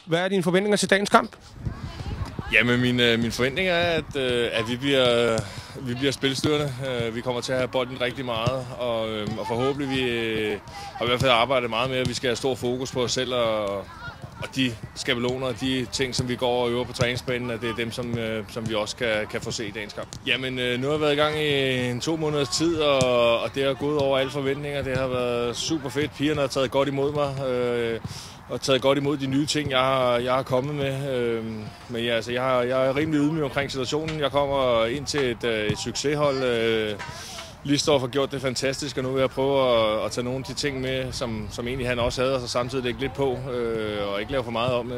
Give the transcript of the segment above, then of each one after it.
Hvad er dine forventninger til dagens kamp? Jamen, min forventning er, at vi bliver spilstyrende. Vi kommer til at have bolden rigtig meget, og forhåbentlig vi har i hvert fald arbejdet meget med, at vi skal have stor fokus på os selv, og de skabeloner og de ting, som vi går og øver på træningsbanen, at det er dem, som vi også kan få se i dagens kamp. Jamen, nu har jeg været i gang i 2 måneders tid, og det har gået over alle forventninger. Det har været super fedt. Pigerne har taget godt imod mig, og taget godt imod de nye ting, jeg har kommet med. Men ja, altså, jeg er rimelig ydmyg omkring situationen. Jeg kommer ind til et succeshold. Lisdorf har gjort det fantastisk, og nu vil jeg prøve at tage nogle af de ting med, som egentlig han også havde, og så samtidig lægge lidt på, og ikke lave for meget om.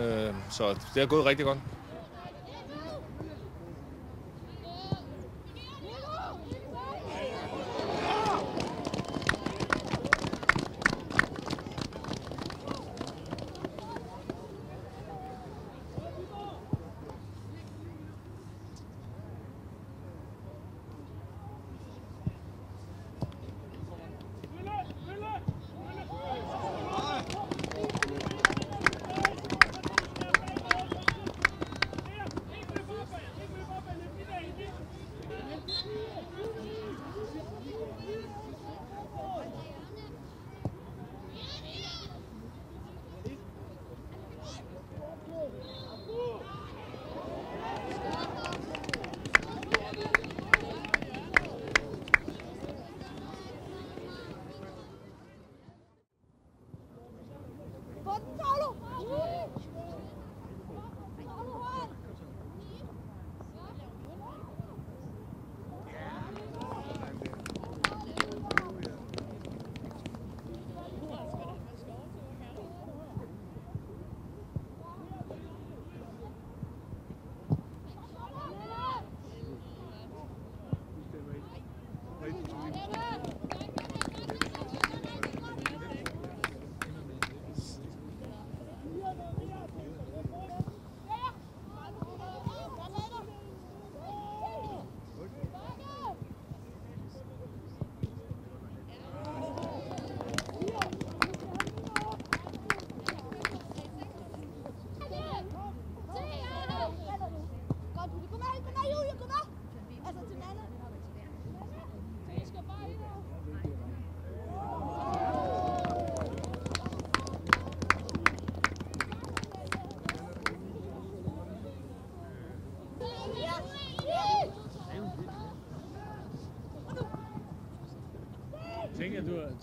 Så det har gået rigtig godt.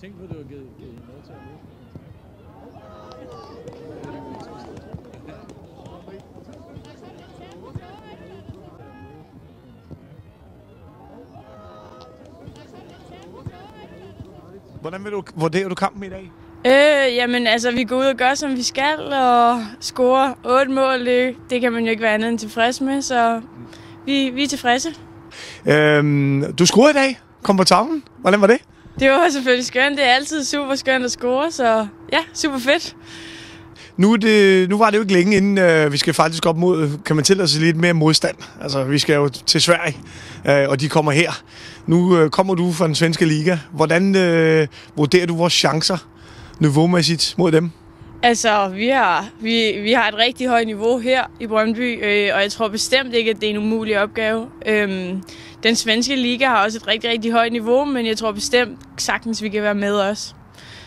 Tænk på, at du har givet noget til at løse. Hvordan vurderer du kampen i dag? Jamen altså, vi går ud og gør, som vi skal, og scorer 8 mål. Det kan man jo ikke være andet end tilfreds med, så vi er tilfredse. Du scorede i dag. Kom på tavlen. Hvordan var det? Det var selvfølgelig skønt. Det er altid super skønt at score, så ja, super fedt. Nu var det jo ikke længe inden vi skal faktisk op mod, kan man tillade sig lidt mere modstand. Altså, vi skal jo til Sverige, og de kommer her. Nu kommer du fra den svenske liga. Hvordan vurderer du vores chancer niveaumæssigt mod dem? Altså, vi har et rigtig højt niveau her i Brøndby, og jeg tror bestemt ikke, at det er en umulig opgave. Den svenske liga har også et rigtig, rigtig højt niveau, men jeg tror bestemt sagtens, vi kan være med også.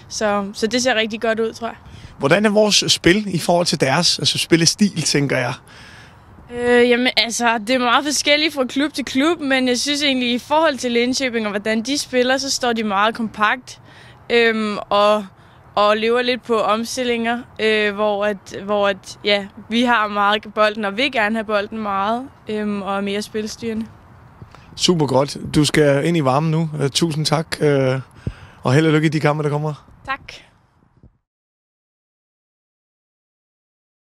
Så det ser rigtig godt ud, tror jeg. Hvordan er vores spil i forhold til deres spillestil, tænker jeg? Jamen altså, det er meget forskelligt fra klub til klub, men jeg synes egentlig, i forhold til Linköping og hvordan de spiller, så står de meget kompakt og lever lidt på omstillinger, hvor vi har meget bolden og vil gerne have bolden meget og er mere spilstyrende. Super godt. Du skal ind i varmen nu. Tusind tak, og held og lykke i de kampe, der kommer.